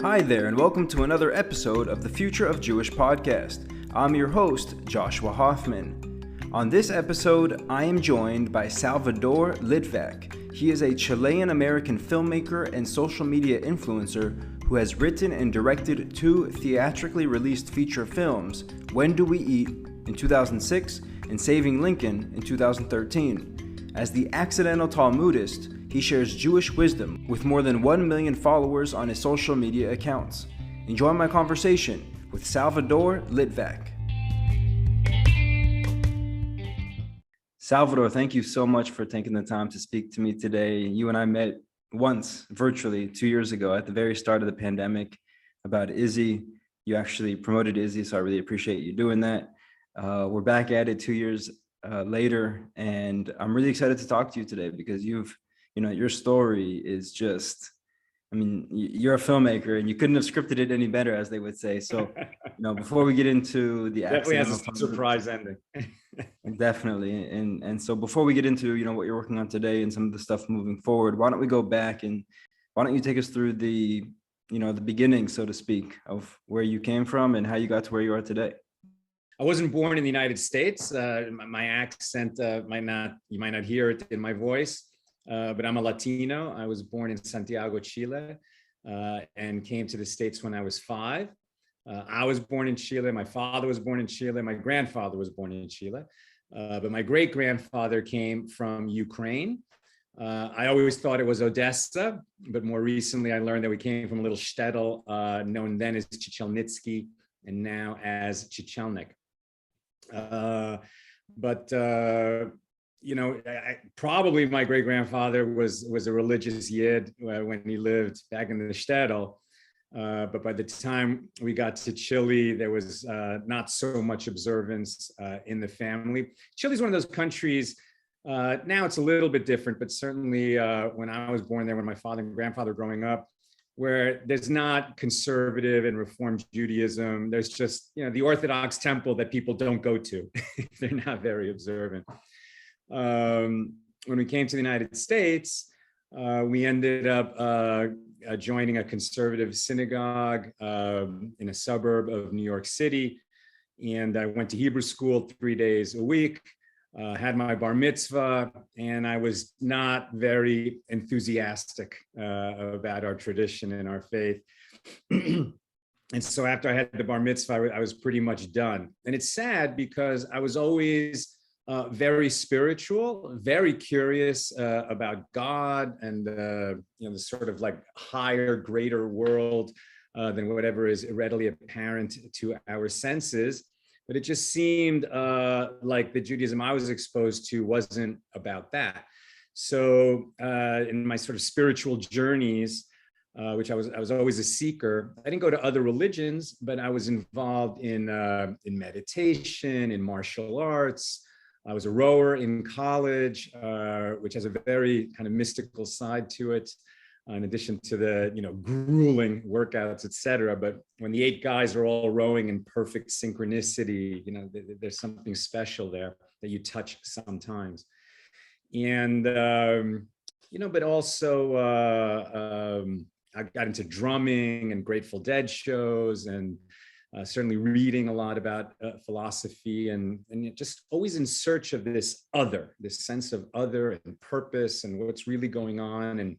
Hi there, and welcome to another episode of the Future of Jewish podcast. I'm your host, Joshua Hoffman. On this episode, I am joined by Salvador Litvak. He is a Chilean-American filmmaker and social media influencer who has written and directed two theatrically released feature films, When Do We Eat in 2006 and Saving Lincoln in 2013. As the accidental Talmudist, he shares Jewish wisdom with more than 1 million followers on his social media accounts. Enjoy my conversation with Salvador Litvak. Salvador, thank you so much for taking the time to speak to me today. You and I met once virtually 2 years ago at the very start of the pandemic about Izzy. You actually promoted Izzy, so I really appreciate you doing that. We're back at it 2 years later, and I'm really excited to talk to you today because your story is just, you're a filmmaker and you couldn't have scripted it any better, as they would say. So, before we get into the definitely has accidental a surprise ending. Definitely. And so before we get into, what you're working on today and some of the stuff moving forward, why don't we go back and why don't you take us through the beginning, so to speak, of where you came from and how you got to where you are today? I wasn't born in the United States. My accent, you might not hear it in my voice. But I'm a Latino. I was born in Santiago, Chile, and came to the States when I was 5. I was born in Chile. My father was born in Chile. My grandfather was born in Chile. But my great-grandfather came from Ukraine. I always thought it was Odessa, but more recently I learned that we came from a little shtetl known then as Chichelnitsky and now as Chichelnik. Probably my great-grandfather was a religious yid when he lived back in the shtetl. But by the time we got to Chile, there was not so much observance in the family. Chile's one of those countries, now it's a little bit different, but certainly when I was born there, when my father and grandfather were growing up, where there's not conservative and Reformed Judaism. There's just, the Orthodox temple that people don't go to. They're not very observant. When we came to the United States, we ended up joining a conservative synagogue in a suburb of New York City. And I went to Hebrew school 3 days a week, had my bar mitzvah, and I was not very enthusiastic about our tradition and our faith. And so after I had the bar mitzvah, I was pretty much done. And it's sad because I was always very spiritual, very curious about God and the sort of like higher, greater world than whatever is readily apparent to our senses. But it just seemed like the Judaism I was exposed to wasn't about that. So in my sort of spiritual journeys, which I was always a seeker, I didn't go to other religions, but I was involved in meditation, in martial arts. I was a rower in college, which has a very kind of mystical side to it, in addition to the grueling workouts, et cetera. But when the 8 guys are all rowing in perfect synchronicity, there's something special there that you touch sometimes. And but also I got into drumming and Grateful Dead shows, and certainly reading a lot about philosophy and just always in search of this sense of other and purpose and what's really going on. And,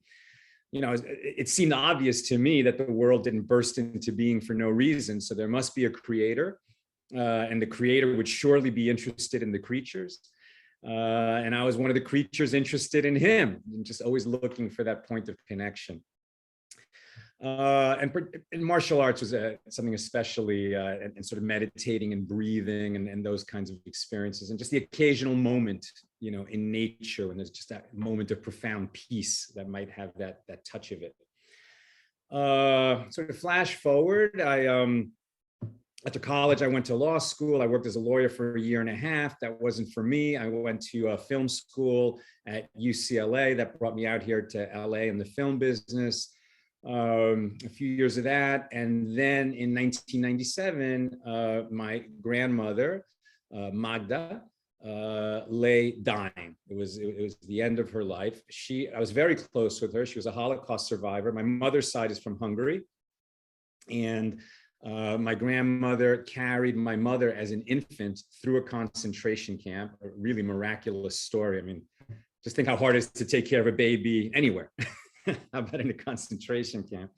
it seemed obvious to me that the world didn't burst into being for no reason. So there must be a creator, and the creator would surely be interested in the creatures. And I was one of the creatures interested in him, and just always looking for that point of connection. And martial arts was something especially, and sort of meditating and breathing and those kinds of experiences, and just the occasional moment, in nature when there's just that moment of profound peace that might have that touch of it. Sort of flash forward, after college, I went to law school. I worked as a lawyer for 1.5 years. That wasn't for me. I went to film school at UCLA. That brought me out here to LA in the film business. A few years of that, and then in 1997, my grandmother Magda lay dying. It was the end of her life. I was very close with her. She was a Holocaust survivor. My mother's side is from Hungary, And my grandmother carried my mother as an infant through a concentration camp, a really miraculous story. I mean, just think how hard it is to take care of a baby anywhere. How about in a concentration camp?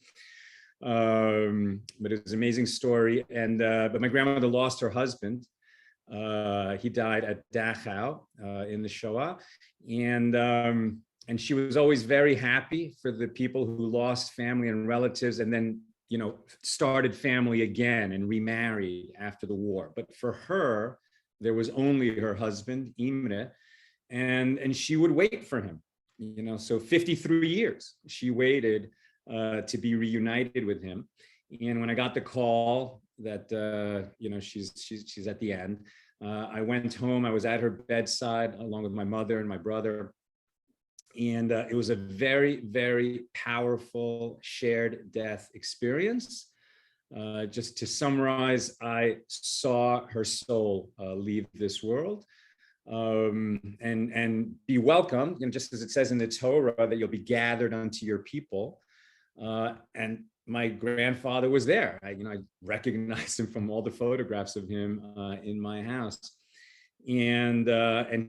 But it was an amazing story. And but my grandmother lost her husband. He died at Dachau in the Shoah. And she was always very happy for the people who lost family and relatives and then, you know, started family again and remarried after the war. But for her, there was only her husband, Imre, and she would wait for him, you know, so 53 years she waited to be reunited with him. And when I got the call that, you know, she's at the end, I went home, I was at her bedside along with my mother and my brother. And it was a very, very powerful shared death experience. Just to summarize, I saw her soul leave this world and be welcomed, you know, just as it says in the Torah that you'll be gathered unto your people. And my grandfather was there. I recognized him from all the photographs of him in my house, and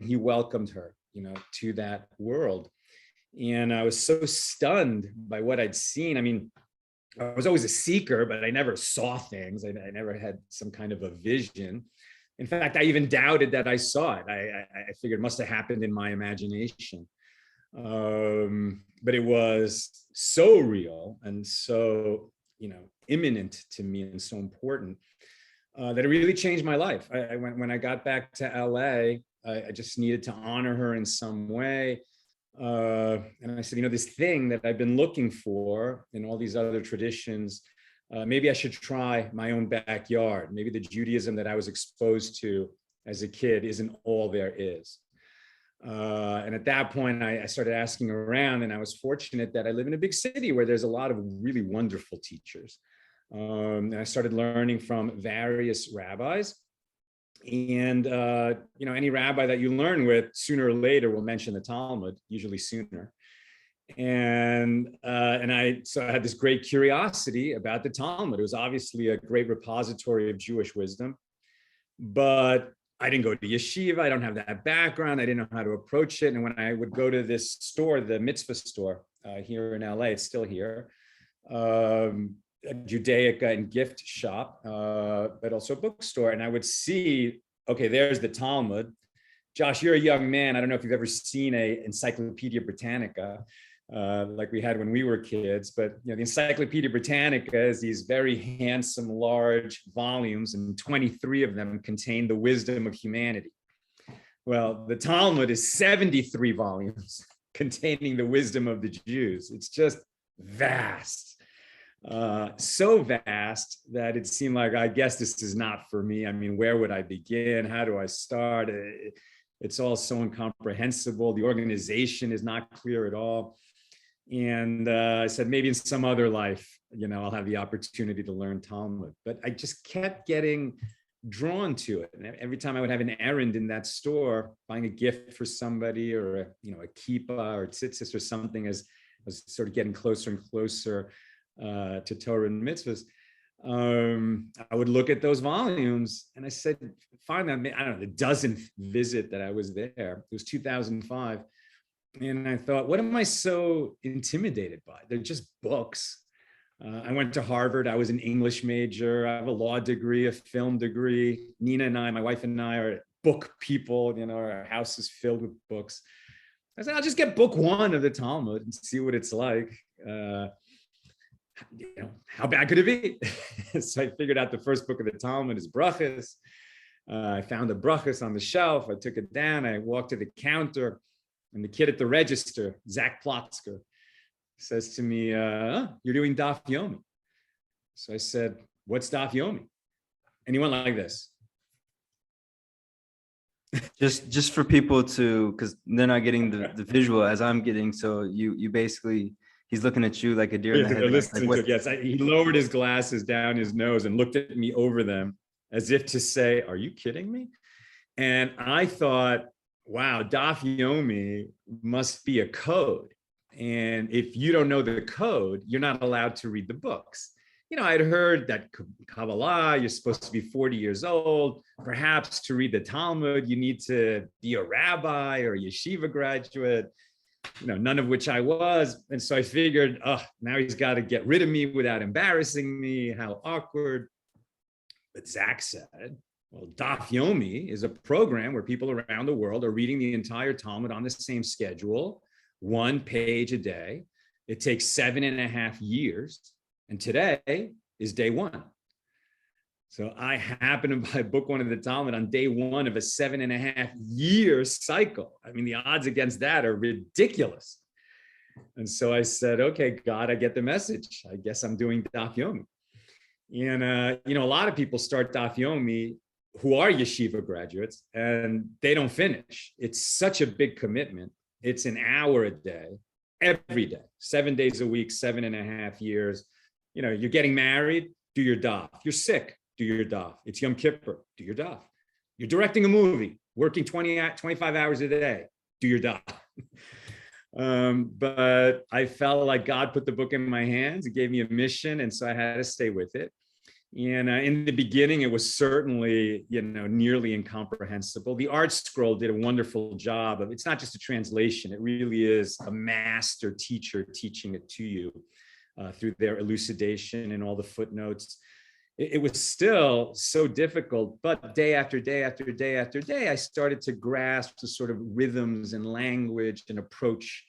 he welcomed her, you know, to that world. And I was so stunned by what I'd seen. I mean, I was always a seeker, but I never saw things. I never had some kind of a vision. In fact, I even doubted that I saw it. I figured it must have happened in my imagination. But it was so real and so, you know, imminent to me and so important that it really changed my life. When I got back to LA, I just needed to honor her in some way. And I said, you know, this thing that I've been looking for in all these other traditions, maybe I should try my own backyard. Maybe the Judaism that I was exposed to as a kid isn't all there is. And at that point, I started asking around, and I was fortunate that I live in a big city where there's a lot of really wonderful teachers. And I started learning from various rabbis. And, you know, any rabbi that you learn with sooner or later will mention the Talmud, usually sooner. And so I had this great curiosity about the Talmud. It was obviously a great repository of Jewish wisdom, but I didn't go to yeshiva. I don't have that background. I didn't know how to approach it. And when I would go to this store, the mitzvah store here in LA, it's still here, a Judaic and gift shop, but also a bookstore. And I would see, okay, there's the Talmud. Josh, you're a young man. I don't know if you've ever seen a Encyclopedia Britannica like we had when we were kids, but you know, the Encyclopedia Britannica is these very handsome, large volumes, and 23 of them contain the wisdom of humanity. Well, the Talmud is 73 volumes containing the wisdom of the Jews. It's just vast. So vast that it seemed like, I guess this is not for me. I mean, where would I begin? How do I start? It's all so incomprehensible. The organization is not clear at all. And I said, maybe in some other life, you know, I'll have the opportunity to learn Talmud. But I just kept getting drawn to it. And every time I would have an errand in that store, buying a gift for somebody, or a kippah or tzitzis or something, as I was sort of getting closer and closer to Torah and mitzvahs, I would look at those volumes, and I said, finally, I don't know, the dozenth visit that I was there, it was 2005. And I thought, what am I so intimidated by? They're just books. I went to Harvard. I was an English major. I have a law degree, a film degree. Nina and I, my wife and I, are book people. You know, our house is filled with books. I said, I'll just get book one of the Talmud and see what it's like. How bad could it be? So I figured out the first book of the Talmud is Brachas. I found the Brachas on the shelf. I took it down. I walked to the counter, and the kid at the register, Zach Plotzker, says to me, you're doing Daf Yomi. So I said, what's Daf Yomi? And he went like this. Just for people to, because they're not getting the visual as I'm getting. So you basically, he's looking at you like a deer in the headlights. Yes, he lowered his glasses down his nose and looked at me over them as if to say, are you kidding me? And I thought, wow, Daf Yomi must be a code. And if you don't know the code, you're not allowed to read the books. I'd heard that Kabbalah, you're supposed to be 40 years old. Perhaps to read the Talmud, you need to be a rabbi or a yeshiva graduate, none of which I was. And so I figured, oh, now he's got to get rid of me without embarrassing me. How awkward. But Zach said, well, Daf Yomi is a program where people around the world are reading the entire Talmud on the same schedule, 1 page a day. It takes 7.5 years. And today is day 1. So I happened to buy book 1 of the Talmud on day 1 of a 7.5-year cycle. I mean, the odds against that are ridiculous. And so I said, okay, God, I get the message. I guess I'm doing Daf Yomi. And, a lot of people start Daf Yomi who are yeshiva graduates and they don't finish. It's such a big commitment. It's an hour a day, every day, 7 days a week, 7.5 years. You're getting married, do your daf. You're sick, do your daf. It's Yom Kippur, do your daf. You're directing a movie, working 25 hours a day, do your daf. But I felt like God put the book in my hands. It gave me a mission, and so I had to stay with it. And in the beginning, it was certainly, nearly incomprehensible. The Art Scroll did a wonderful job of, it's not just a translation. It really is a master teacher teaching it to you through their elucidation and all the footnotes. It was still so difficult, but day after day after day after day, I started to grasp the sort of rhythms and language and approach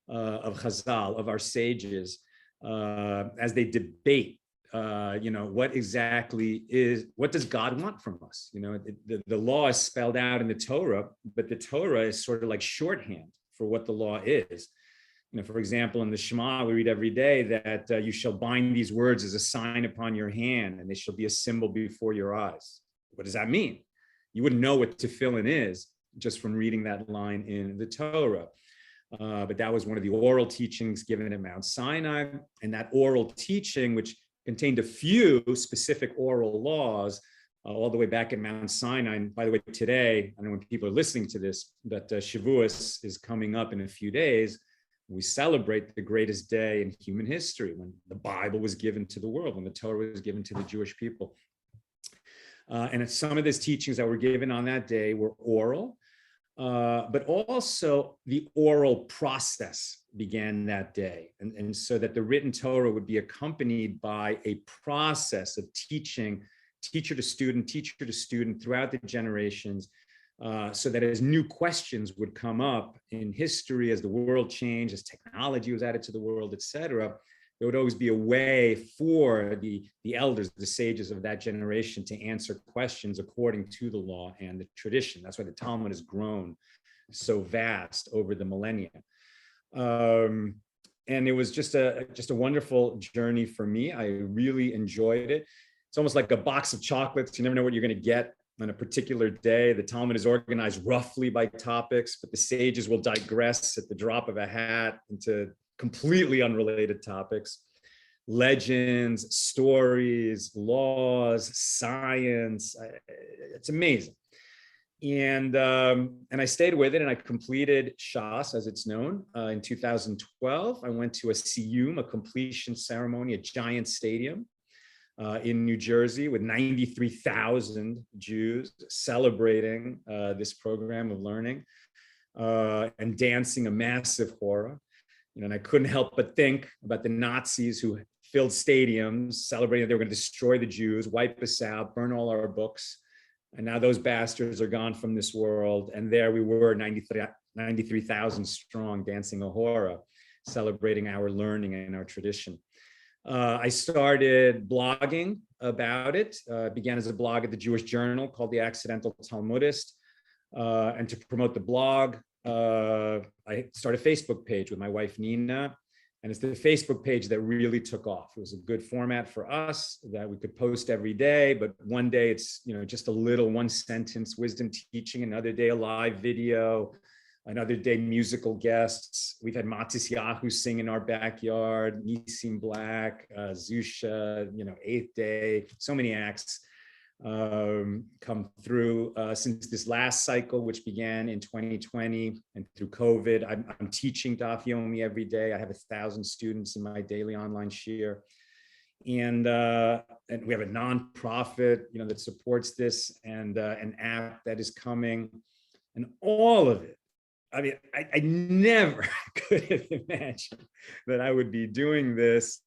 of Chazal, of our sages, as they debate. What does God want from us? The law is spelled out in the Torah, but the Torah is sort of like shorthand for what the law is. For example, in the Shema, we read every day that you shall bind these words as a sign upon your hand, and they shall be a symbol before your eyes. What does that mean? You wouldn't know what tefillin is just from reading that line in the Torah. But that was one of the oral teachings given at Mount Sinai, and that oral teaching, which contained a few specific oral laws all the way back at Mount Sinai. And by the way, today, I don't know when people are listening to this, but Shavuos is coming up in a few days. We celebrate the greatest day in human history, when the Bible was given to the world, when the Torah was given to the Jewish people. And some of these teachings that were given on that day were oral, but also the oral process began that day. And so that the written Torah would be accompanied by a process of teaching, teacher to student throughout the generations, so that as new questions would come up in history, as the world changed, as technology was added to the world, etc., there would always be a way for the elders, the sages of that generation, to answer questions according to the law and the tradition. That's why the Talmud has grown so vast over the millennia. And it was just a wonderful journey for me. I really enjoyed it. It's almost like a box of chocolates. You never know what you're going to get on a particular day. The Talmud is organized roughly by topics, but the sages will digress at the drop of a hat into completely unrelated topics: legends, stories, laws, science. It's amazing. And I stayed with it, and I completed Shas, as it's known, in 2012. I went to a siyum, a completion ceremony, a giant stadium in New Jersey with 93,000 Jews celebrating this program of learning and dancing a massive hora. And I couldn't help but think about the Nazis who filled stadiums, celebrating that they were going to destroy the Jews, wipe us out, burn all our books. And now those bastards are gone from this world. And there we were, 93,000 strong, dancing a hora, celebrating our learning and our tradition. I started blogging about it. Began as a blog at the Jewish Journal called The Accidental Talmudist. And to promote the blog, I started a Facebook page with my wife, Nina. And it's the Facebook page that really took off. It was a good format for us that we could post every day, but one day it's, just a little one sentence wisdom teaching, another day a live video, another day musical guests. We've had Matis Yahu sing in our backyard, Nisim Black, Zusha, Eighth Day, so many acts come through since this last cycle, which began in 2020, and through COVID. I'm teaching Daf Yomi every day. I have 1,000 students in my daily online shir. and we have a nonprofit, that supports this, and an app that is coming, and all of it. I mean, I never could have imagined that I would be doing this,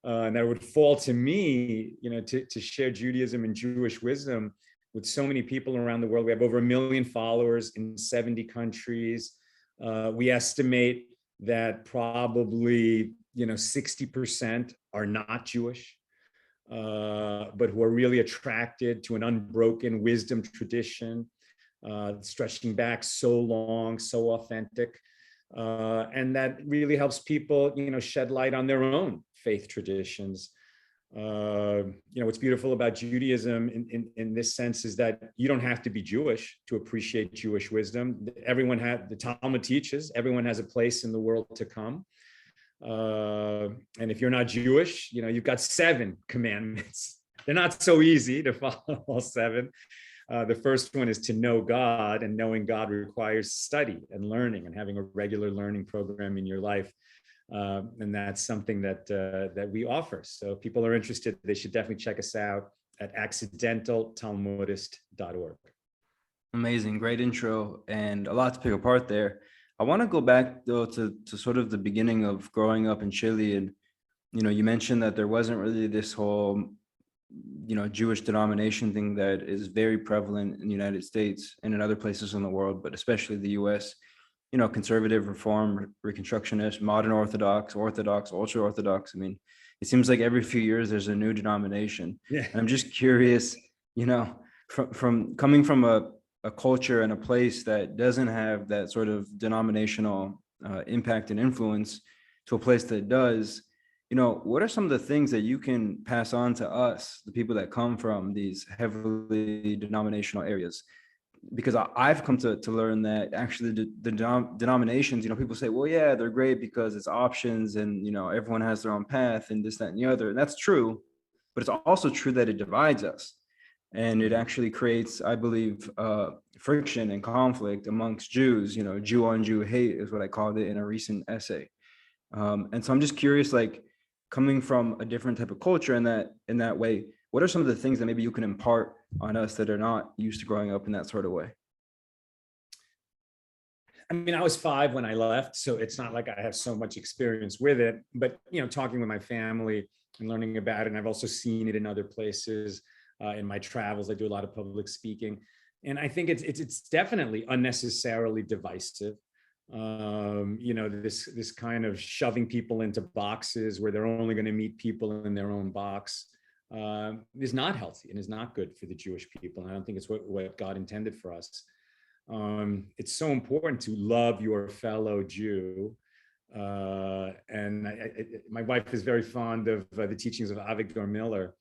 and that it would fall to me, to share Judaism and Jewish wisdom with so many people around the world. We have over 1 million followers in 70 countries. We estimate that probably 60% are not Jewish, but who are really attracted to an unbroken wisdom tradition, stretching back so long, so authentic, and that really helps people, shed light on their own faith traditions. What's beautiful about Judaism in this sense is that you don't have to be Jewish to appreciate Jewish wisdom. The Talmud teaches everyone has a place in the world to come. And if you're not Jewish, you've got 7 commandments. They're not so easy to follow all 7. The first one is to know God, and knowing God requires study and learning and having a regular learning program in your life. And that's something that we offer. So if people are interested, they should definitely check us out at accidentaltalmudist.org. Amazing, great intro, and a lot to pick apart there. I want to go back though to sort of the beginning of growing up in Chile, and you mentioned that there wasn't really this whole Jewish denomination thing that is very prevalent in the United States and in other places in the world, but especially the US. Conservative, Reform, Reconstructionist, Modern Orthodox, Orthodox, Ultra Orthodox. I mean, it seems like every few years there's a new denomination. Yeah. And I'm just curious, from coming from a culture and a place that doesn't have that sort of denominational impact and influence to a place that does, what are some of the things that you can pass on to us, the people that come from these heavily denominational areas? Because I've come to learn that actually the denominations, people say, well, yeah, they're great because it's options and, everyone has their own path and this, that, and the other. And that's true, but it's also true that it divides us. And it actually creates, I believe, friction and conflict amongst Jews. Jew on Jew hate is what I called it in a recent essay. And so I'm just curious, like, coming from a different type of culture in that way, what are some of the things that maybe you can impart on us that are not used to growing up in that sort of way? I mean, I was 5 when I left, so it's not like I have so much experience with it, but, talking with my family and learning about it. And I've also seen it in other places. In my travels, I do a lot of public speaking. And I think it's definitely unnecessarily divisive. This kind of shoving people into boxes where they're only going to meet people in their own box is not healthy and is not good for the Jewish people. And I don't think it's what God intended for us. It's so important to love your fellow Jew. And my wife is very fond of the teachings of Avigdor Miller.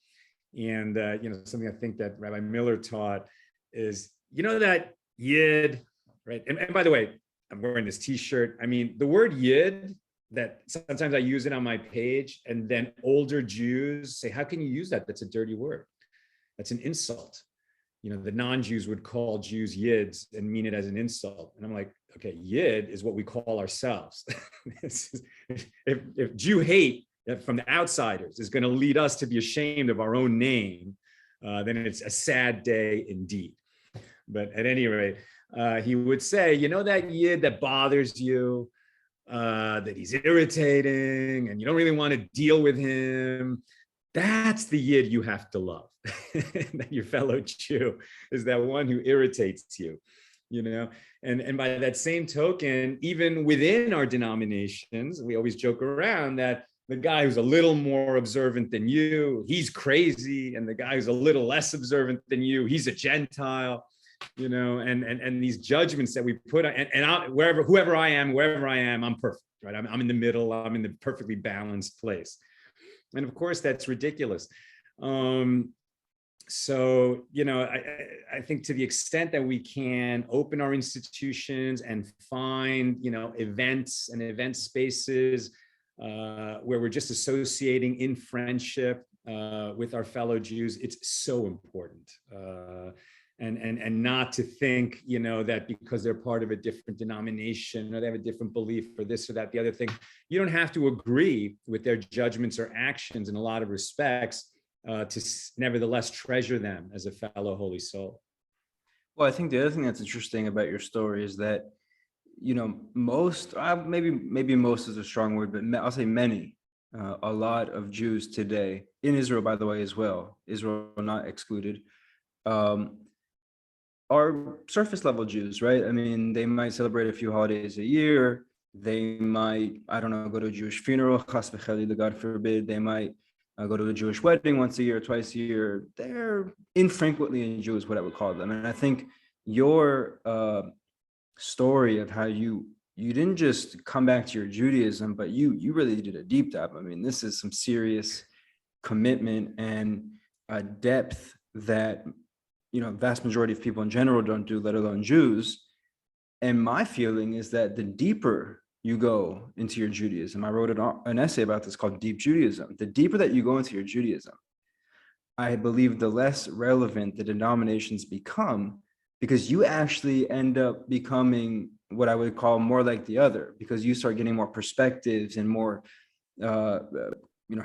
And, something I think that Rabbi Miller taught is, that Yid, right? And by the way, I'm wearing this t-shirt. I mean, the word Yid, that sometimes I use it on my page, and then older Jews say, how can you use that? That's a dirty word. That's an insult. The non-Jews would call Jews Yids and mean it as an insult. And I'm like, okay, Yid is what we call ourselves. If Jew hate from the outsiders is going to lead us to be ashamed of our own name, then it's a sad day indeed. But at any rate, he would say, that Yid that bothers you, that he's irritating and you don't really want to deal with him, that's the Yid you have to love. That your fellow Jew is that one who irritates you, and by that same token, even within our denominations, we always joke around that the guy who's a little more observant than you, he's crazy, and the guy who's a little less observant than you, he's a Gentile. And these judgments that we put on, and whoever I am, wherever I am, I'm perfect, right? I'm in the middle. I'm in the perfectly balanced place. And of course, that's ridiculous. So, I think to the extent that we can open our institutions and find, events and event spaces where we're just associating in friendship with our fellow Jews, it's so important. and not to think, that because they're part of a different denomination or they have a different belief or this or that, the other thing, you don't have to agree with their judgments or actions in a lot of respects, to nevertheless treasure them as a fellow holy soul. Well, I think the other thing that's interesting about your story is that, most, maybe most is a strong word, but I'll say many, a lot of Jews today, in Israel, by the way, as well, Israel not excluded, are surface level Jews, right? I mean, they might celebrate a few holidays a year. They might, I don't know, go to a Jewish funeral, chas v'chalila, God forbid. They might go to a Jewish wedding once a year, twice a year. They're infrequently in Jews, what I would call them. And I think your story of how you didn't just come back to your Judaism, but you really did a deep dive. I mean, this is some serious commitment and depth that vast majority of people in general don't do, let alone Jews. And my feeling is that the deeper you go into your Judaism, I wrote an essay about this called Deep Judaism. The deeper that you go into your Judaism, I believe the less relevant the denominations become, because you actually end up becoming what I would call more like the other, because you start getting more perspectives and more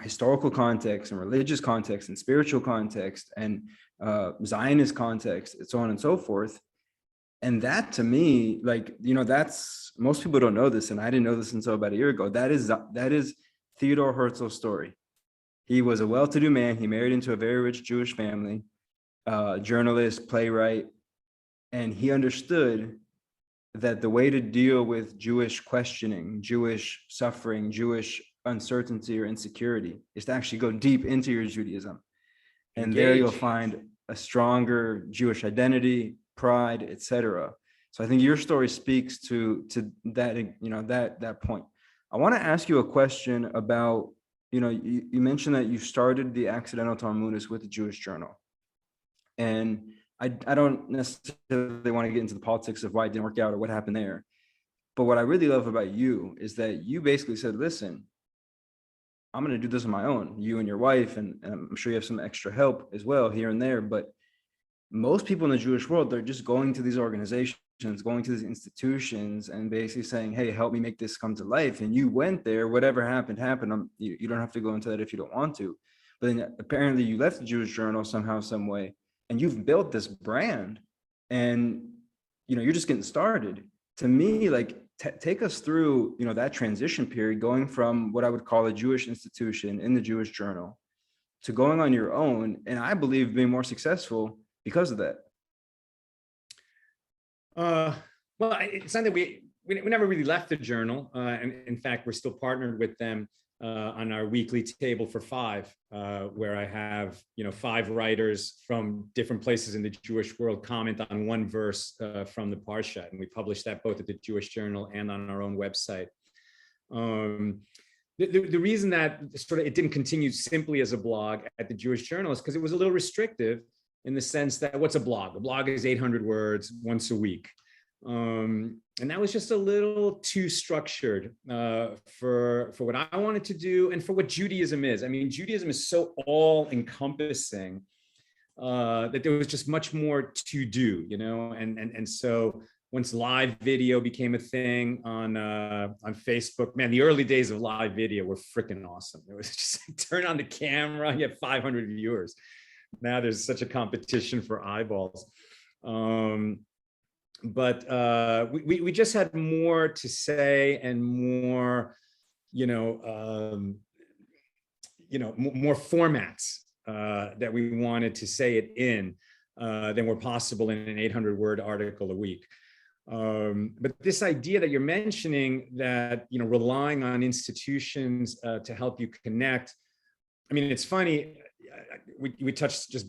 historical context and religious context and spiritual context and Zionist context and so on and so forth. And that, to me, that's, most people don't know this, and I didn't know this until about a year ago. That is Theodore Herzl's story. He was a well-to-do man. He married into a very rich Jewish family, journalist, playwright, and he understood that the way to deal with Jewish questioning, Jewish suffering, Jewish uncertainty or insecurity is to actually go deep into your Judaism. And there you'll find a stronger Jewish identity, pride, etc. So I think your story speaks to that, that point. I want to ask you a question about, you mentioned that you started the Accidental Talmudist with the Jewish Journal. And I don't necessarily want to get into the politics of why it didn't work out or what happened there. But what I really love about you is that you basically said, listen, I'm going to do this on my own, you and your wife, and I'm sure you have some extra help as well here and there. But most people in the Jewish world, they're just going to these organizations, going to these institutions and basically saying, hey, help me make this come to life. And you went there, whatever happened. You don't have to go into that if you don't want to. But then apparently you left the Jewish Journal somehow, some way, and you've built this brand, and you're just getting started. To me, take us through that transition period, going from what I would call a Jewish institution in the Jewish Journal to going on your own, and I believe being more successful because of that. Well, it's not that we never really left the Journal, and in fact, we're still partnered with them on our weekly table for five, where I have 5 writers from different places in the Jewish world comment on one verse from the Parsha, and we publish that both at the Jewish Journal and on our own website. The reason that it didn't continue simply as a blog at the Jewish Journal is because it was a little restrictive, in the sense that, what's a blog? A blog is 800 words once a week. And that was just a little too structured for what I wanted to do and for what Judaism is. I mean, Judaism is so all encompassing that there was just much more to do, and so once live video became a thing on Facebook, man, the early days of live video were freaking awesome. It was just turn on the camera, you have 500 viewers. Now there's such a competition for eyeballs. But we just had more to say and more, more formats that we wanted to say it in than were possible in an 800-word article a week. But this idea that you're mentioning, that, relying on institutions to help you connect, I mean, it's funny. We touched just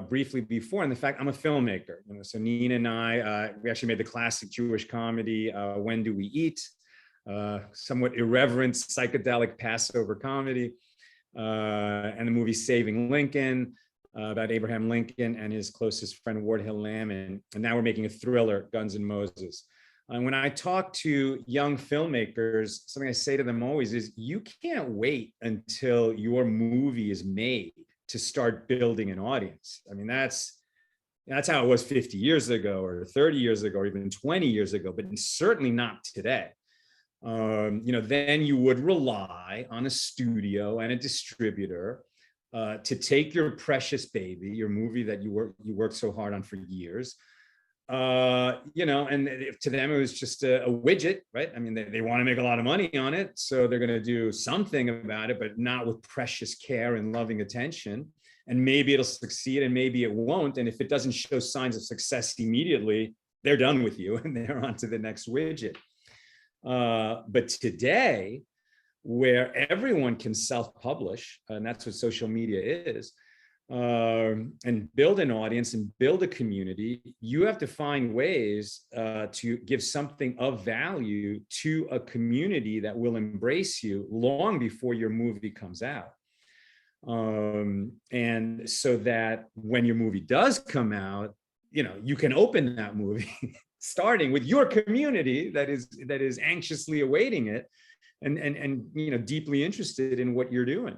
briefly before on the fact I'm a filmmaker. So Nina and I, we actually made the classic Jewish comedy, When Do We Eat? Somewhat irreverent psychedelic Passover comedy, and the movie Saving Lincoln, about Abraham Lincoln and his closest friend Ward Hill Lamb, and now we're making a thriller, Guns N' Moses. And when I talk to young filmmakers, something I say to them always is, you can't wait until your movie is made to start building an audience. I mean, that's That's how it was 50 years ago or 30 years ago, or even 20 years ago, but certainly not today. Then you would rely on a studio and a distributor to take your precious baby, your movie that you worked so hard on for years, and to them it was just a widget, right? I mean, they want to make a lot of money on it, so they're going to do something about it, but not with precious care and loving attention. And maybe it'll succeed and maybe it won't. And if it doesn't show signs of success immediately, they're done with you and they're on to the next widget. But today, where everyone can self-publish, and that's what social media is, and build an audience and build a community, you have to find ways to give something of value to a community that will embrace you long before your movie comes out. And so that when your movie does come out, you can open that movie starting with your community that is anxiously awaiting it and deeply interested in what you're doing.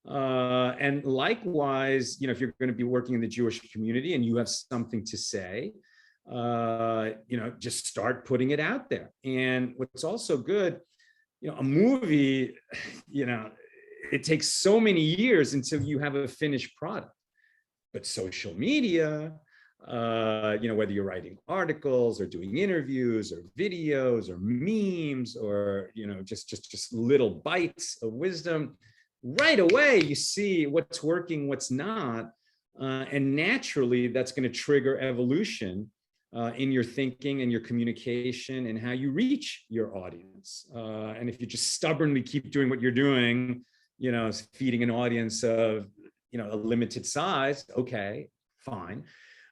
And likewise, if you're going to be working in the Jewish community and you have something to say, just start putting it out there. And what's also good, a movie, it takes so many years until you have a finished product. But social media, whether you're writing articles or doing interviews or videos or memes or, just little bites of wisdom, right away you see what's working, what's not. And naturally, that's going to trigger evolution in your thinking and your communication and how you reach your audience. And if you just stubbornly keep doing what you're doing, feeding an audience of, a limited size, okay, fine.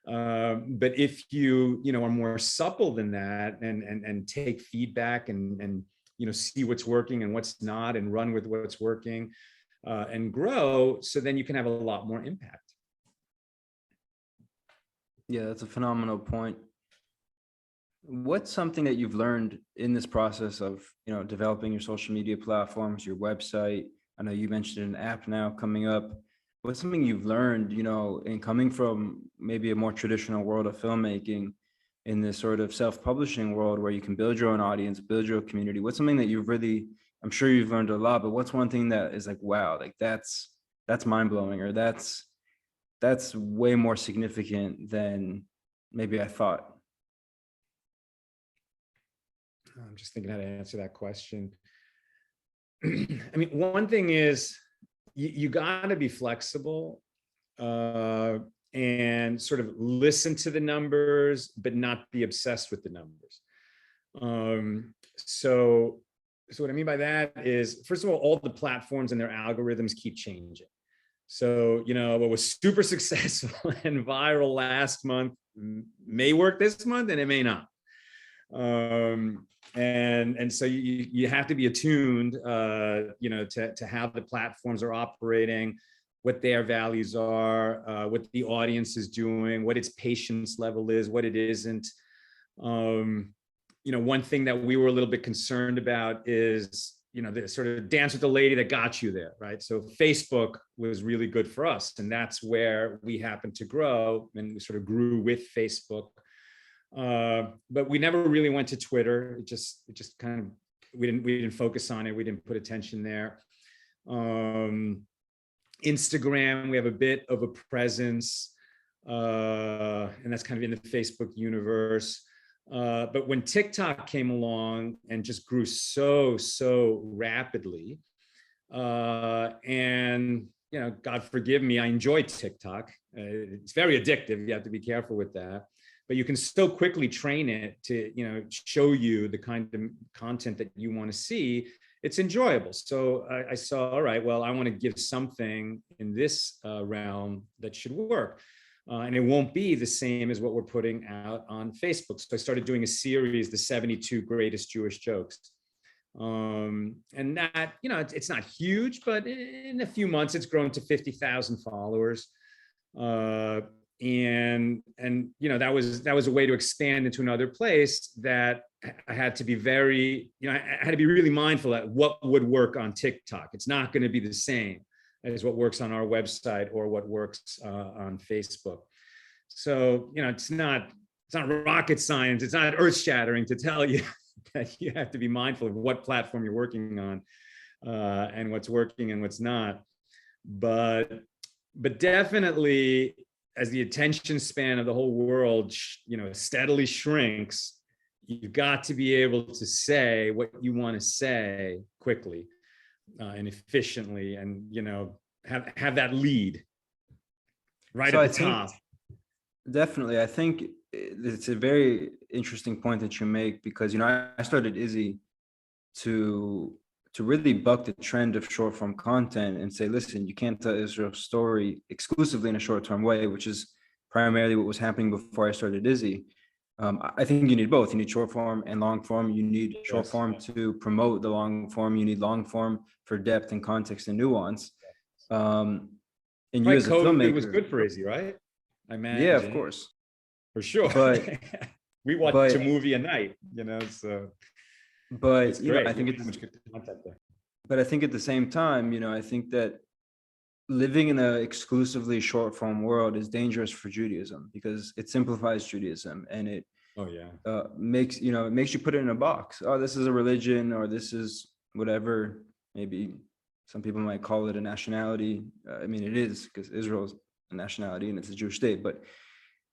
But if you, are more supple than that and take feedback and see what's working and what's not and run with what's working and grow, so then you can have a lot more impact. Yeah, that's a phenomenal point. What's something that you've learned in this process of, developing your social media platforms, your website? I know you mentioned an app now coming up. What's something you've learned, in coming from maybe a more traditional world of filmmaking in this sort of self-publishing world where you can build your own audience, build your community? What's something that you've really, I'm sure you've learned a lot, but what's one thing that is like, wow, like that's mind-blowing, or that's way more significant than maybe I thought? I'm just thinking how to answer that question. I mean, one thing is you got to be flexible and sort of listen to the numbers, but not be obsessed with the numbers. So what I mean by that is, first of all the platforms and their algorithms keep changing. So, what was super successful and viral last month may work this month and it may not. And so you have to be attuned, to how the platforms are operating, what their values are, what the audience is doing, what its patience level is, what it isn't. One thing that we were a little bit concerned about is, the sort of dance with the lady that got you there, right? So Facebook was really good for us, and that's where we happened to grow, and we sort of grew with Facebook. But we never really went to Twitter. It just kind of, we didn't focus on it. We didn't put attention there. Instagram, we have a bit of a presence, and that's kind of in the Facebook universe. But when TikTok came along and just grew so rapidly, and God forgive me, I enjoy TikTok. It's very addictive. You have to be careful with that. But you can so quickly train it to, show you the kind of content that you want to see. It's enjoyable. So I saw, all right, well, I want to give something in this realm that should work. And it won't be the same as what we're putting out on Facebook. So I started doing a series, the 72 Greatest Jewish Jokes. And that, it's not huge, but in a few months, it's grown to 50,000 followers. And that was a way to expand into another place that I had to be very, I had to be really mindful at what would work on TikTok. It's not going to be the same as what works on our website or what works on Facebook. So, it's not rocket science. It's not earth shattering to tell you that you have to be mindful of what platform you're working on, and what's working and what's not. But definitely, as the attention span of the whole world, steadily shrinks, you've got to be able to say what you want to say quickly, and efficiently, and have that lead right So at I the think top. definitely, I think it's a very interesting point that you make, because I started Izzy to really buck the trend of short form content and say, listen, you can't tell Israel's story exclusively in a short term way, which is primarily what was happening before I started Izzy. I think you need both. You need short form and long form. You need short form to promote the long form. You need long form for depth and context and nuance. And you as a COVID was filmmaker, good for Izzy, right? I yeah, of imagine. course. For sure. But we watch a movie a night, so it's great. I think so much good content there. but I think at the same time, I think that living in an exclusively short form world is dangerous for Judaism, because it simplifies Judaism, and it makes you put it in a box. Oh, this is a religion, or this is whatever. Maybe some people might call it a nationality. I mean, it is, because Israel is a nationality and it's a Jewish state. But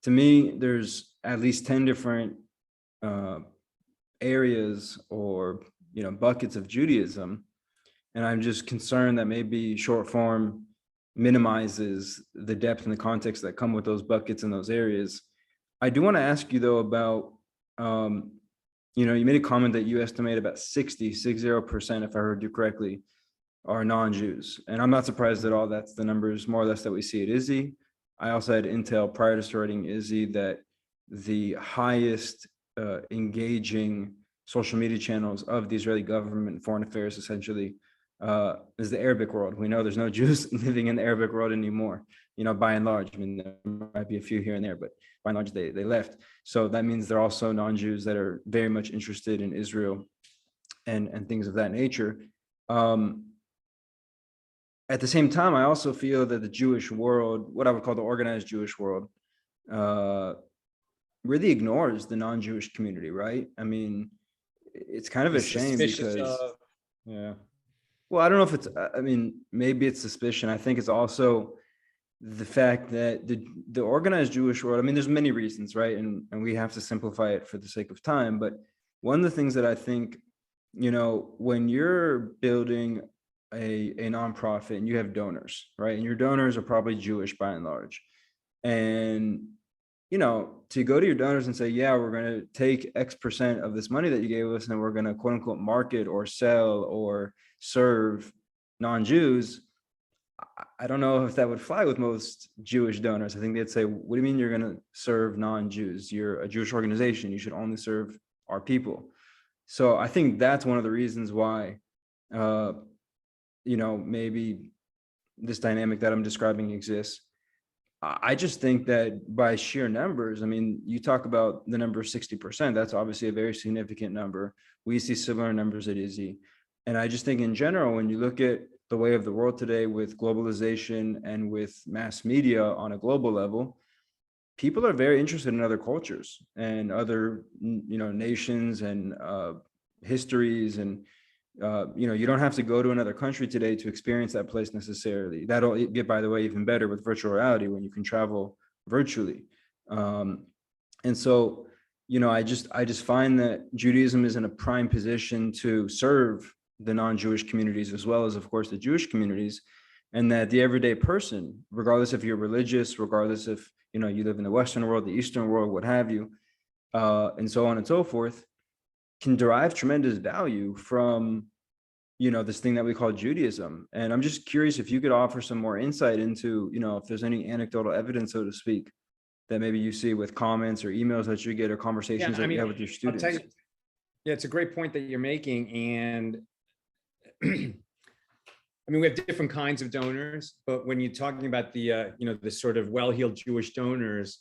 to me, there's at least 10 different areas or buckets of Judaism, and I'm just concerned that maybe short form minimizes the depth and the context that come with those buckets in those areas. I do want to ask you though about, you made a comment that you estimate about 60%, if I heard you correctly, are non-Jews. And I'm not surprised at all. That's the numbers more or less that we see at Izzy. I also had intel prior to starting Izzy that the highest engaging social media channels of the Israeli government, foreign affairs essentially, is the Arabic world. We know there's no Jews living in the Arabic world anymore, by and large. I mean, there might be a few here and there, but by and large, they left. So that means they're also non-Jews that are very much interested in Israel and things of that nature. At the same time, I also feel that the Jewish world, what I would call the organized Jewish world, really ignores the non-Jewish community, right? I mean, it's kind of a shame because, well, I don't know if it's, I mean, maybe it's suspicion. I think it's also the fact that the organized Jewish world, I mean, there's many reasons, right? And we have to simplify it for the sake of time. But one of the things that I think, when you're building a nonprofit and you have donors, right? And your donors are probably Jewish by and large. And, to go to your donors and say, yeah, we're going to take X% of this money that you gave us, and we're going to quote unquote market or sell or serve non-Jews. I don't know if that would fly with most Jewish donors. I think they'd say, what do you mean you're going to serve non-Jews? You're a Jewish organization. You should only serve our people. So I think that's one of the reasons why, maybe this dynamic that I'm describing exists. I just think that by sheer numbers, I mean, you talk about the number 60%, that's obviously a very significant number. We see similar numbers at Izzy. And I just think in general, when you look at the way of the world today with globalization and with mass media on a global level, people are very interested in other cultures and other, nations and histories. And, you don't have to go to another country today to experience that place necessarily. That'll get, by the way, even better with virtual reality when you can travel virtually. And so, I just find that Judaism is in a prime position to serve the non-Jewish communities as well as, of course, the Jewish communities, and that the everyday person, regardless if you're religious, regardless if you live in the Western world, the Eastern world, what have you, and so on and so forth, can derive tremendous value from this thing that we call Judaism. And I'm just curious if you could offer some more insight into if there's any anecdotal evidence, so to speak, that maybe you see with comments or emails that you get or conversations that you have with your students. Yeah, it's a great point that you're making. And I mean, we have different kinds of donors, but when you're talking about the the sort of well-heeled Jewish donors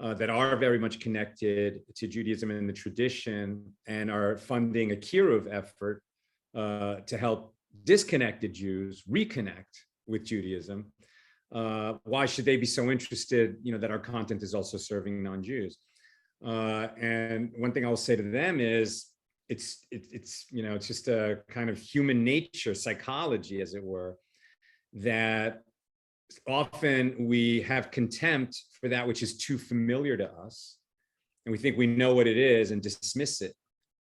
that are very much connected to Judaism and the tradition and are funding a kiruv effort to help disconnected Jews reconnect with Judaism, Why should they be so interested, that our content is also serving non-Jews? And one thing I'll say to them is, it's just a kind of human nature, psychology, as it were, that often we have contempt for that which is too familiar to us, and we think we know what it is and dismiss it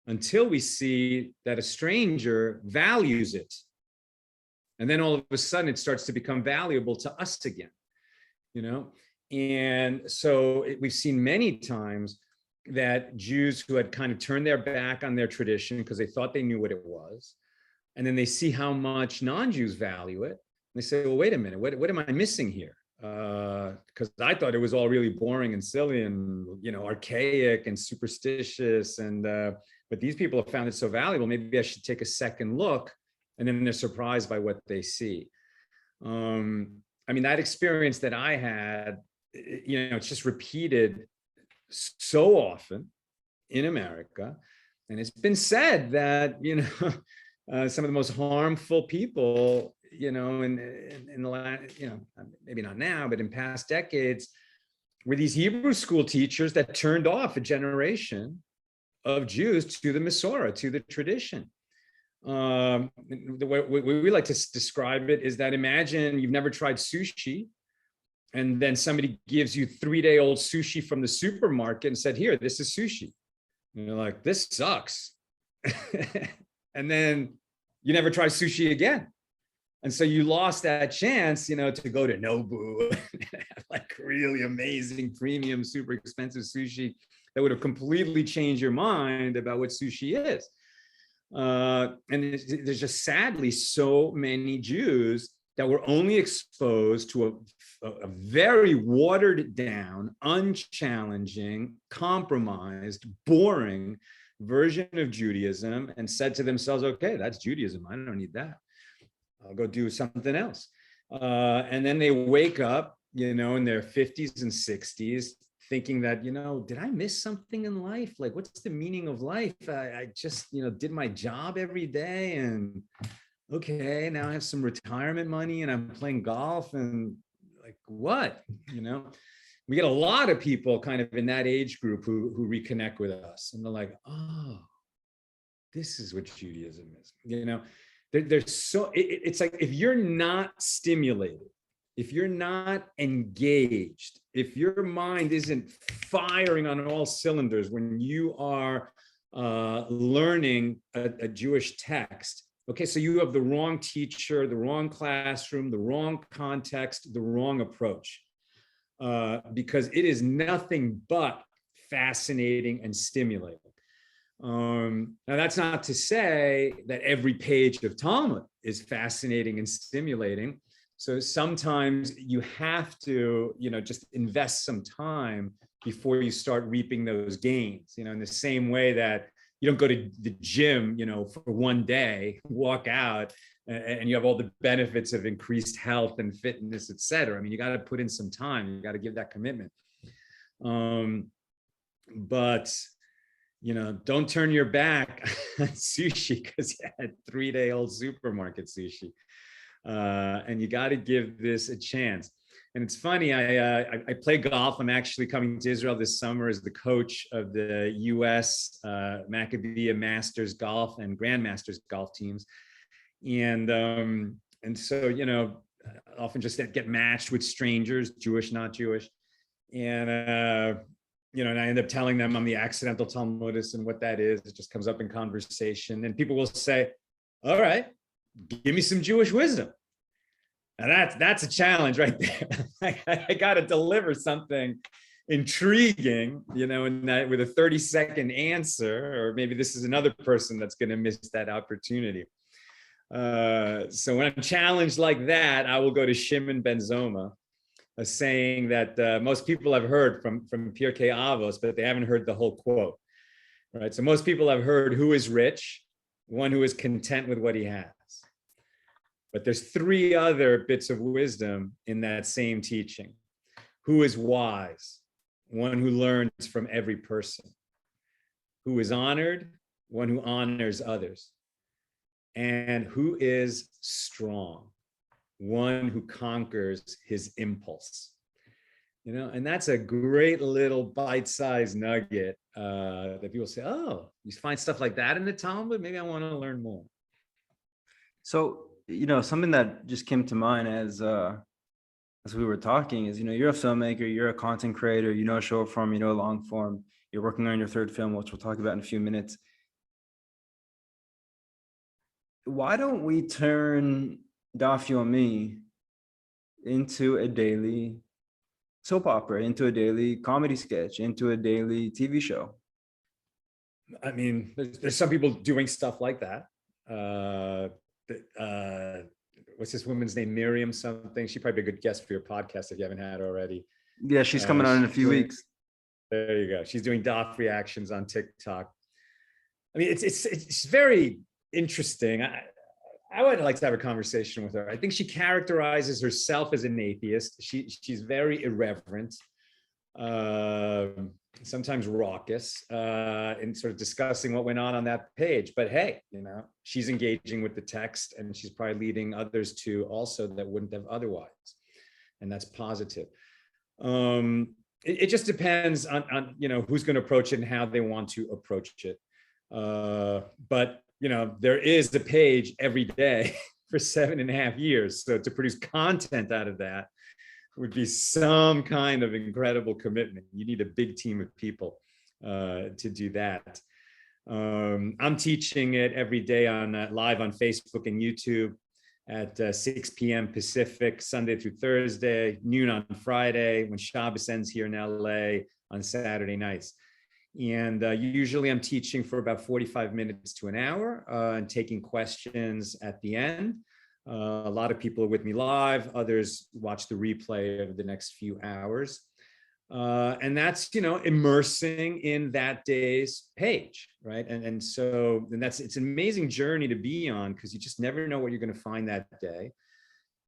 until we see that a stranger values it. And then all of a sudden it starts to become valuable to us again, And so we've seen many times that Jews who had kind of turned their back on their tradition because they thought they knew what it was, and then they see how much non-Jews value it, and they say, well, wait a minute, what am I missing here? Because I thought it was all really boring and silly and archaic and superstitious, and but these people have found it so valuable. Maybe I should take a second look. And then they're surprised by what they see. That experience that I had, it's just repeated so often in America. And it's been said that, some of the most harmful people, in the last, maybe not now, but in past decades, were these Hebrew school teachers that turned off a generation of Jews to the Masorah, to the tradition. The way we like to describe it is that, imagine you've never tried sushi, and then somebody gives you 3-day-old sushi from the supermarket and said, here, this is sushi. And you're like, this sucks. And then you never try sushi again. And so you lost that chance, to go to Nobu and have like really amazing, premium, super expensive sushi that would have completely changed your mind about what sushi is. And there's just sadly so many Jews that were only exposed to a very watered down, unchallenging, compromised, boring version of Judaism, and said to themselves, okay, that's Judaism. I don't need that. I'll go do something else. And then they wake up, in their 50s and 60s, thinking that, did I miss something in life? Like, what's the meaning of life? I just, did my job every day, and okay, now I have some retirement money and I'm playing golf, and like, what, we get a lot of people kind of in that age group who reconnect with us, and they're like, oh, this is what Judaism is. It's like, if you're not stimulated, if you're not engaged, if your mind isn't firing on all cylinders when you are learning a Jewish text, okay, so you have the wrong teacher, the wrong classroom, the wrong context, the wrong approach, because it is nothing but fascinating and stimulating. Now, that's not to say that every page of Talmud is fascinating and stimulating. So sometimes you have to, just invest some time before you start reaping those gains, in the same way that you don't go to the gym, for one day, walk out, and you have all the benefits of increased health and fitness, et cetera. You got to put in some time. You got to give that commitment. But don't turn your back on sushi because you had 3-day-old supermarket sushi. And you got to give this a chance. And it's funny, I play golf. I'm actually coming to Israel this summer as the coach of the US Maccabi Masters Golf and Grandmasters golf teams. And so, often just get matched with strangers, Jewish, not Jewish. And, and I end up telling them I'm the accidental Talmudist, and what that is. It just comes up in conversation. And people will say, all right, give me some Jewish wisdom. Now that's a challenge right there. I got to deliver something intriguing, and that with a 30-second answer, or maybe this is another person that's going to miss that opportunity. So when I'm challenged like that, I will go to Shimon ben Zoma, a saying that most people have heard from Pirkei Avos, but they haven't heard the whole quote. Right? So most people have heard, who is rich? One who is content with what he has. But there's 3 other bits of wisdom in that same teaching. Who is wise? One who learns from every person. Who is honored? One who honors others. And who is strong? one who conquers his impulse. And that's a great little bite-sized nugget that people say, oh, you find stuff like that in the Talmud? Maybe I want to learn more. So, something that just came to mind as we were talking is, you're a filmmaker, you're a content creator, short form, long form, you're working on your third film, which we'll talk about in a few minutes. Why don't we turn Daf Yomi into a daily soap opera, into a daily comedy sketch, into a daily TV show? I mean, there's some people doing stuff like that. What's this woman's name? Miriam something. She'd probably be a good guest for your podcast if you haven't had already. Yeah, she's coming on in a few weeks. There you go. She's doing Daf reactions on TikTok. I mean, it's very interesting. I would like to have a conversation with her. I think she characterizes herself as an atheist. She's very irreverent, sometimes raucous, in sort of discussing what went on that page. But hey, she's engaging with the text, and she's probably leading others to also that wouldn't have otherwise, and that's positive. It just depends on who's going to approach it and how they want to approach it. But there is a page every day for 7.5 years. So to produce content out of that would be some kind of incredible commitment. You need a big team of people to do that. I'm teaching it every day on live on Facebook and YouTube at 6 p.m. Pacific, Sunday through Thursday, noon on Friday, when Shabbos ends here in LA on Saturday nights. And usually I'm teaching for about 45 minutes to an hour and taking questions at the end. A lot of people are with me live. Others watch the replay over the next few hours. And that's, immersing in that day's page, right? And so it's an amazing journey to be on, because you just never know what you're going to find that day.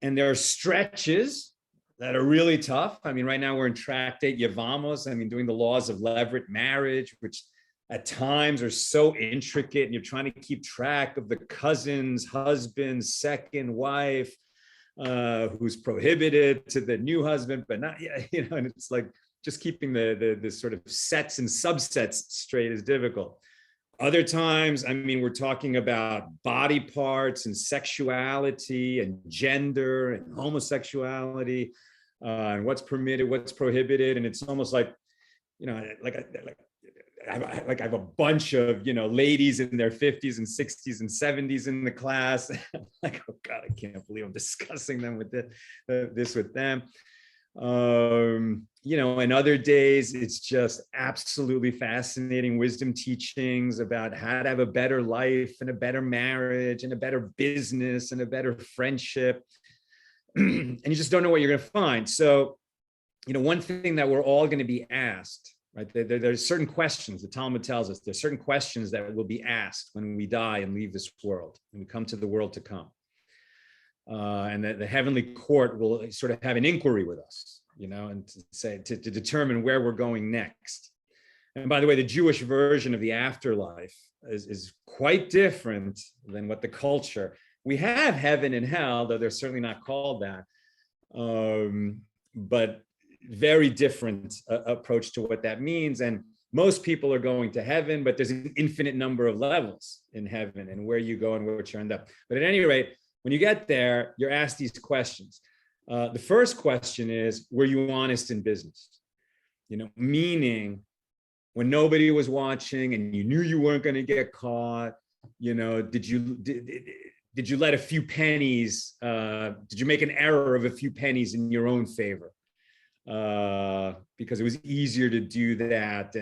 And there are stretches that are really tough. I mean, right now we're in Tractate Yevamos. I mean, doing the laws of levirate marriage, which at times are so intricate, and you're trying to keep track of the cousin's husband's second wife, who's prohibited to the new husband, but not yet, and it's like just keeping the sort of sets and subsets straight is difficult. Other times, I mean, we're talking about body parts and sexuality and gender and homosexuality, and what's permitted, what's prohibited. And it's almost like, I have a bunch of, ladies in their 50s and 60s and 70s in the class. I'm like, oh God, I can't believe I'm discussing them with this with them. And other days, it's just absolutely fascinating wisdom teachings about how to have a better life and a better marriage and a better business and a better friendship. And you just don't know what you're going to find. So, one thing that we're all going to be asked, right? There's certain questions, the Talmud tells us, there's certain questions that will be asked when we die and leave this world, and we come to the world to come. And the heavenly court will sort of have an inquiry with us, and to determine where we're going next. And by the way, the Jewish version of the afterlife is quite different than what the culture. We have heaven and hell, though they're certainly not called that, but very different approach to what that means. And most people are going to heaven, but there's an infinite number of levels in heaven and where you go and where you end up. But at any rate, when you get there, you're asked these questions. The first question is, were you honest in business? Meaning when nobody was watching and you knew you weren't going to get caught, did you let a few pennies, did you make an error of a few pennies in your own favor? Because it was easier to do that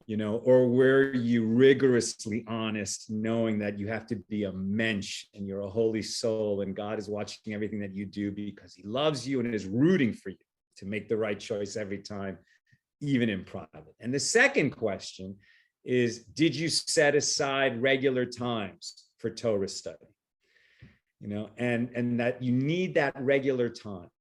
or were you rigorously honest, knowing that you have to be a mensch and you're a holy soul and God is watching everything that you do because he loves you and is rooting for you to make the right choice every time, even in private. And the second question is, did you set aside regular times for Torah study? And that you need that regular time.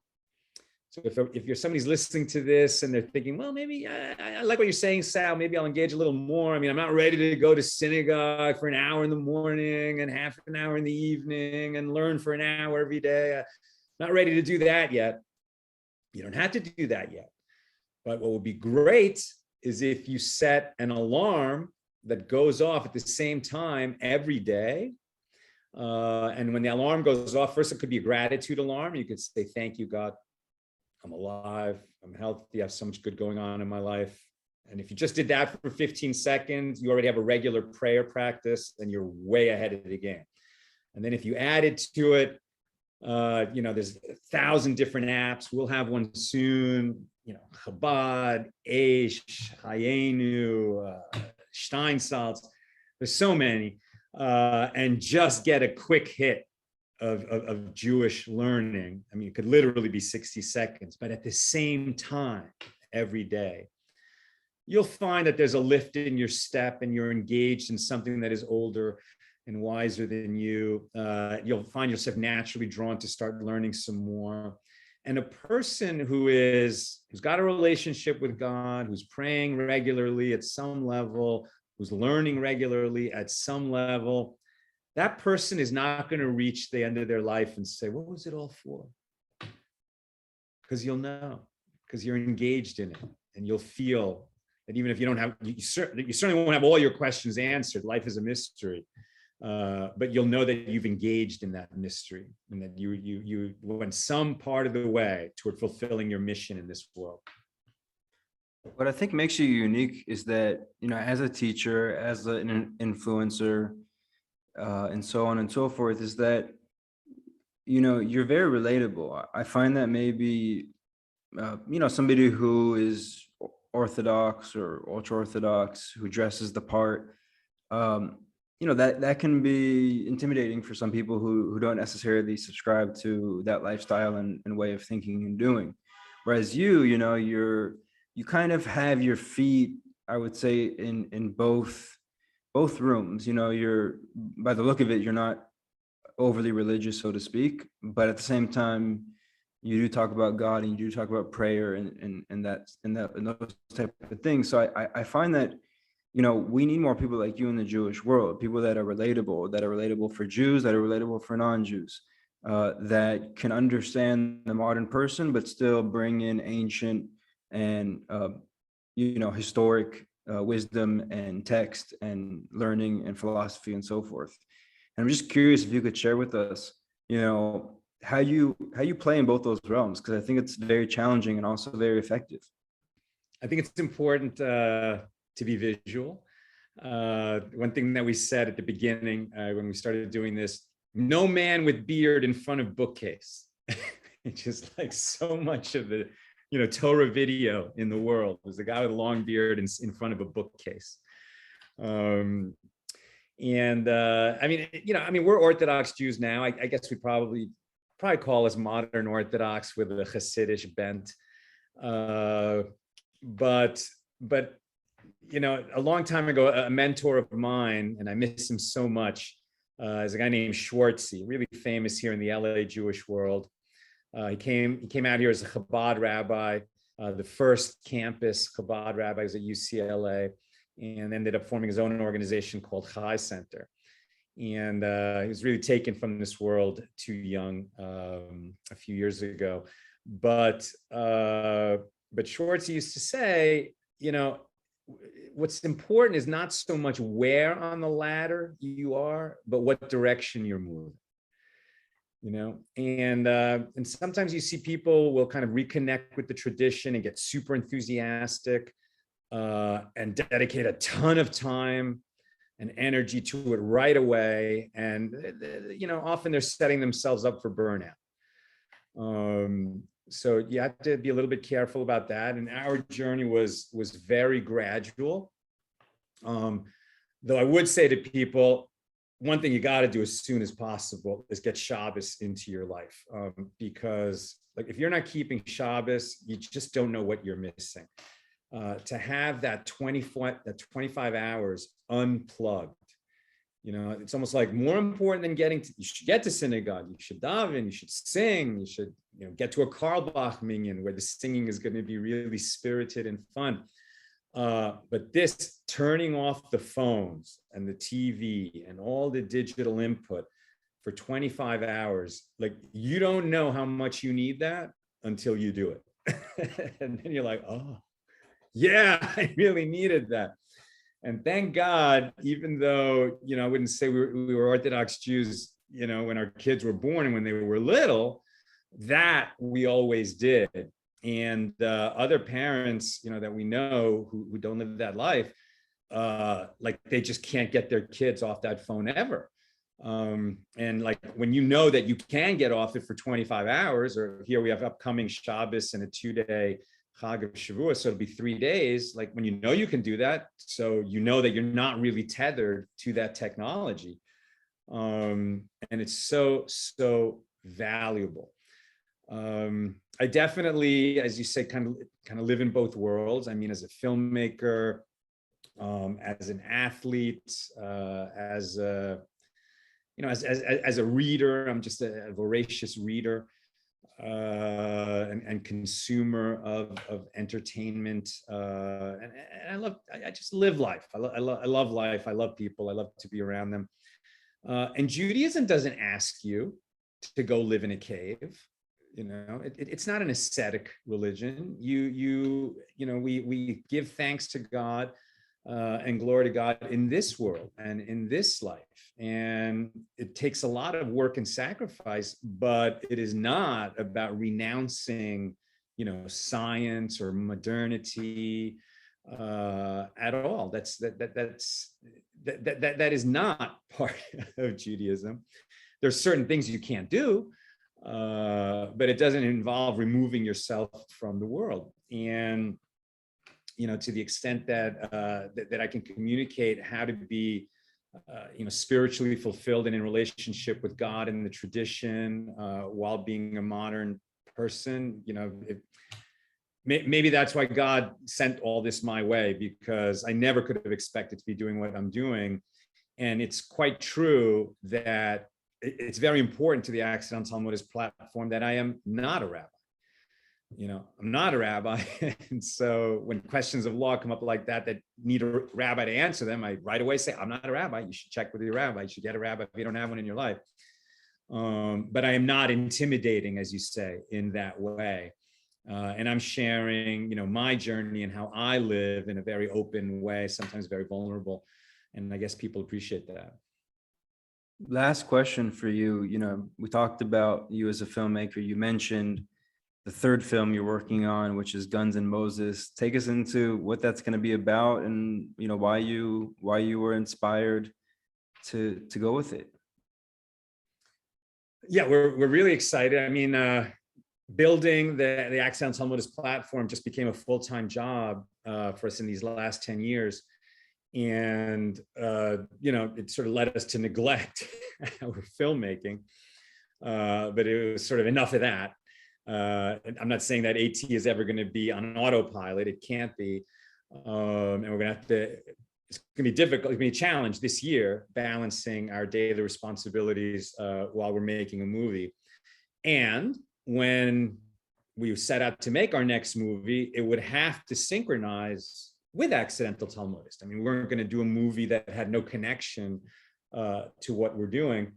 So if you're somebody's listening to this and they're thinking, well, maybe I like what you're saying, Sal, maybe I'll engage a little more. I mean, I'm not ready to go to synagogue for an hour in the morning and half an hour in the evening and learn for an hour every day. I'm not ready to do that yet. You don't have to do that yet. But what would be great is if you set an alarm that goes off at the same time every day. And when the alarm goes off, first it could be a gratitude alarm. You could say, thank you, God. I'm alive, I'm healthy, I have so much good going on in my life. And if you just did that for 15 seconds, you already have a regular prayer practice and you're way ahead of the game. And then if you added to it, there's 1,000 different apps. We'll have one soon, Chabad, Aish, Hayenu, Steinsaltz. There's so many. And just get a quick hit of Jewish learning. I mean, it could literally be 60 seconds, but at the same time, every day, you'll find that there's a lift in your step and you're engaged in something that is older and wiser than you. You'll find yourself naturally drawn to start learning some more. And a person who's got a relationship with God, who's praying regularly at some level, who's learning regularly at some level, that person is not going to reach the end of their life and say, what was it all for? Because you'll know, because you're engaged in it, and you'll feel that even if you don't have, you certainly won't have all your questions answered. Life is a mystery, but you'll know that you've engaged in that mystery, and that you went some part of the way toward fulfilling your mission in this world. What I think makes you unique is that, as a teacher, as an influencer, and so on and so forth, is that, you're very relatable. I find that maybe, somebody who is Orthodox or ultra-Orthodox, who dresses the part, that can be intimidating for some people who don't necessarily subscribe to that lifestyle and way of thinking and doing. Whereas you kind of have your feet, I would say, in both rooms. You're, by the look of it, you're not overly religious, so to speak, but at the same time, you do talk about God and you do talk about prayer and those type of things. So I find that, we need more people like you in the Jewish world, people that are relatable for Jews, that are relatable for non-Jews, that can understand the modern person, but still bring in ancient and, historic wisdom and text and learning and philosophy and so forth. And I'm just curious if you could share with us, how you play in both those realms, because I think it's very challenging and also very effective. I think it's important to be visual. One thing that we said at the beginning when we started doing this, no man with beard in front of bookcase. It's just like so much of the Torah video in the world. There's a guy with a long beard in front of a bookcase. We're Orthodox Jews now. I guess we probably call us modern Orthodox with a Hasidic bent. But a long time ago, a mentor of mine, and I miss him so much, is a guy named Schwartzy, really famous here in the LA Jewish world. He came out here as a Chabad rabbi, the first campus Chabad rabbis at UCLA, and ended up forming his own organization called Chai Center. And he was really taken from this world too young a few years ago. But Schwartz used to say, what's important is not so much where on the ladder you are, but what direction you're moving. And sometimes you see people will kind of reconnect with the tradition and get super enthusiastic and dedicate a ton of time and energy to it right away. And, often they're setting themselves up for burnout. So you have to be a little bit careful about that. And our journey was very gradual. Though I would say to people, one thing you got to do as soon as possible is get Shabbos into your life, because if you're not keeping Shabbos, you just don't know what you're missing. To have that 25 hours unplugged It's almost like more important than you should get to synagogue, you should daven, you should sing, you should, get to a Carlebach minyan where the singing is going to be really spirited and fun. But this turning off the phones and the TV and all the digital input for 25 hours, like, you don't know how much you need that until you do it. And then you're like, oh, yeah, I really needed that. And thank God, even though, I wouldn't say we were Orthodox Jews, when our kids were born and when they were little, that we always did. And other parents, that we know who don't live that life, like, they just can't get their kids off that phone ever. And like, when that you can get off it for 25 hours, or here we have upcoming Shabbos and a 2-day Chag of Shavuot, so it'll be 3 days. Like, when you can do that, so that you're not really tethered to that technology, and it's so valuable. I definitely, as you say, kind of live in both worlds. I mean, as a filmmaker, as an athlete, as a as a reader, I'm just a voracious reader. And consumer of entertainment, and I just live life. I love life. I love people. I love to be around them. And Judaism doesn't ask you to go live in a cave. It's not an ascetic religion. We give thanks to God and glory to God in this world and in this life. And it takes a lot of work and sacrifice, but it is not about renouncing, science or modernity at all. That is not part of Judaism. There's certain things you can't do, but it doesn't involve removing yourself from the world. And to the extent that that I can communicate how to be, spiritually fulfilled and in relationship with God and the tradition, while being a modern person, maybe that's why God sent all this my way, because I never could have expected to be doing what I'm doing. And it's quite true that it's very important to the Accidental Talmudist platform that I am not a rabbi. I'm not a rabbi. And so when questions of law come up like that need a rabbi to answer them, I right away say, I'm not a rabbi. You should check with your rabbi. You should get a rabbi if you don't have one in your life. But I am not intimidating, as you say, in that way. And I'm sharing, my journey and how I live in a very open way, sometimes very vulnerable. And I guess people appreciate that. Last question for you. We talked about you as a filmmaker. You mentioned the third film you're working on, which is Guns and Moses. Take us into what that's going to be about, and why you were inspired to go with it. Yeah, we're really excited. I mean, building the Accidental Talmudist platform just became a full-time job for us in these last 10 years. And, it sort of led us to neglect our filmmaking, but it was sort of enough of that. I'm not saying that AT is ever going to be on an autopilot. It can't be. And we're going to have to, it's going to be difficult. It's going to be a challenge this year, balancing our daily responsibilities while we're making a movie. And when we set out to make our next movie, it would have to synchronize with Accidental Talmudist. I mean, we weren't going to do a movie that had no connection to what we're doing,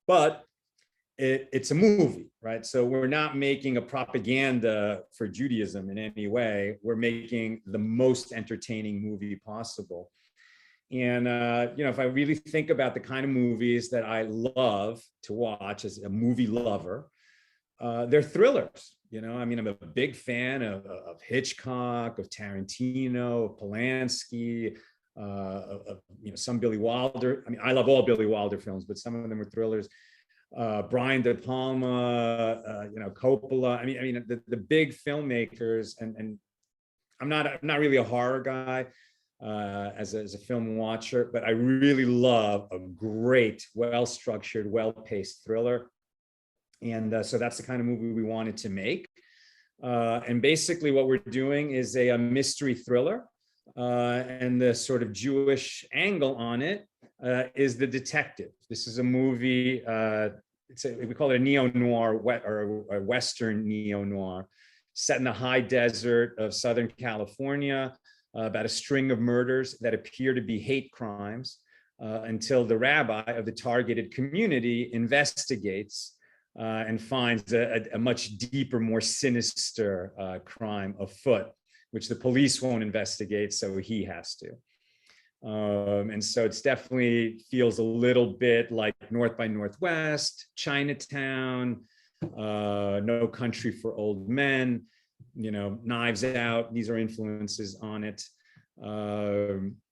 but it's a movie, right? So we're not making a propaganda for Judaism in any way. We're making the most entertaining movie possible. And, if I really think about the kind of movies that I love to watch as a movie lover, they're thrillers. I mean, I'm a big fan of Hitchcock, of Tarantino, of Polanski, of some Billy Wilder. I mean, I love all Billy Wilder films, but some of them are thrillers. Brian De Palma, Coppola. I mean, the big filmmakers, and I'm not really a horror guy as a film watcher, but I really love a great, well-structured, well-paced thriller. And so that's the kind of movie we wanted to make. And basically what we're doing is a mystery thriller, and the sort of Jewish angle on it is The Detective. This is a movie, we call it a neo-noir or a Western neo-noir set in the high desert of Southern California, about a string of murders that appear to be hate crimes until the rabbi of the targeted community investigates and finds a much deeper, more sinister crime afoot, which the police won't investigate, so he has to. And so it's definitely feels a little bit like North by Northwest, Chinatown, No Country for Old Men, Knives Out. These are influences on it.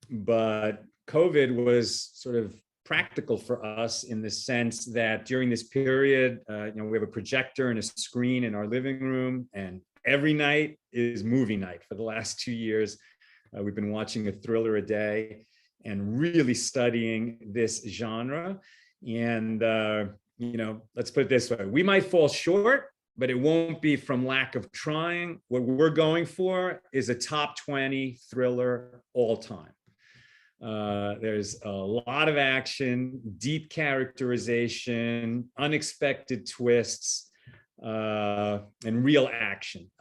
But COVID was sort of practical for us in the sense that during this period, we have a projector and a screen in our living room, and every night is movie night. For the last 2 years, we've been watching a thriller a day and really studying this genre. And, let's put it this way, we might fall short, but it won't be from lack of trying. What we're going for is a top 20 thriller all time. There's a lot of action, deep characterization, unexpected twists, and real action,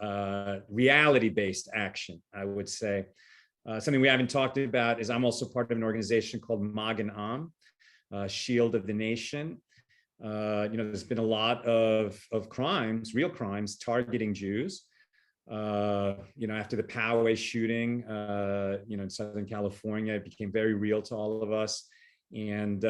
reality-based action, I would say. Something we haven't talked about is I'm also part of an organization called Magen Am, Shield of the Nation. There's been a lot of crimes, real crimes, targeting Jews. After the Poway shooting, in Southern California, it became very real to all of us. And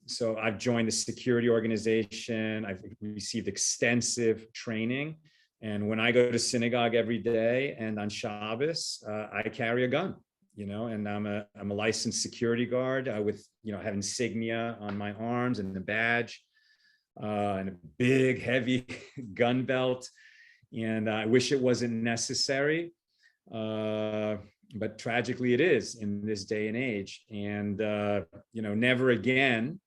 so I've joined the security organization. I've received extensive training. And when I go to synagogue every day and on Shabbos, I carry a gun, and I'm a licensed security guard with, have insignia on my arms and the badge and a big, heavy gun belt. And I wish it wasn't necessary, but tragically it is in this day and age. And, never again,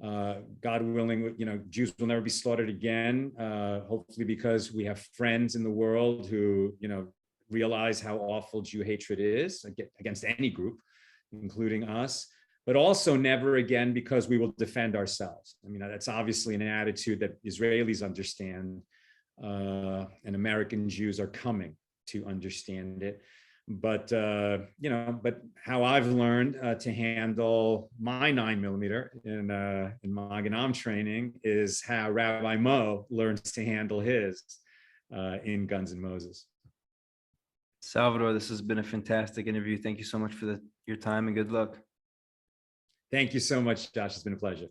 God willing, Jews will never be slaughtered again, hopefully because we have friends in the world who, realize how awful Jew hatred is against any group, including us, but also never again because we will defend ourselves. I mean, that's obviously an attitude that Israelis understand, and American Jews are coming to understand it. But but how I've learned to handle my 9mm in Magen Am training is how Rabbi Mo learns to handle his in Guns N' Moses. Salvador, this has been a fantastic interview. Thank you so much for your time and good luck. Thank you so much, Josh. It's been a pleasure.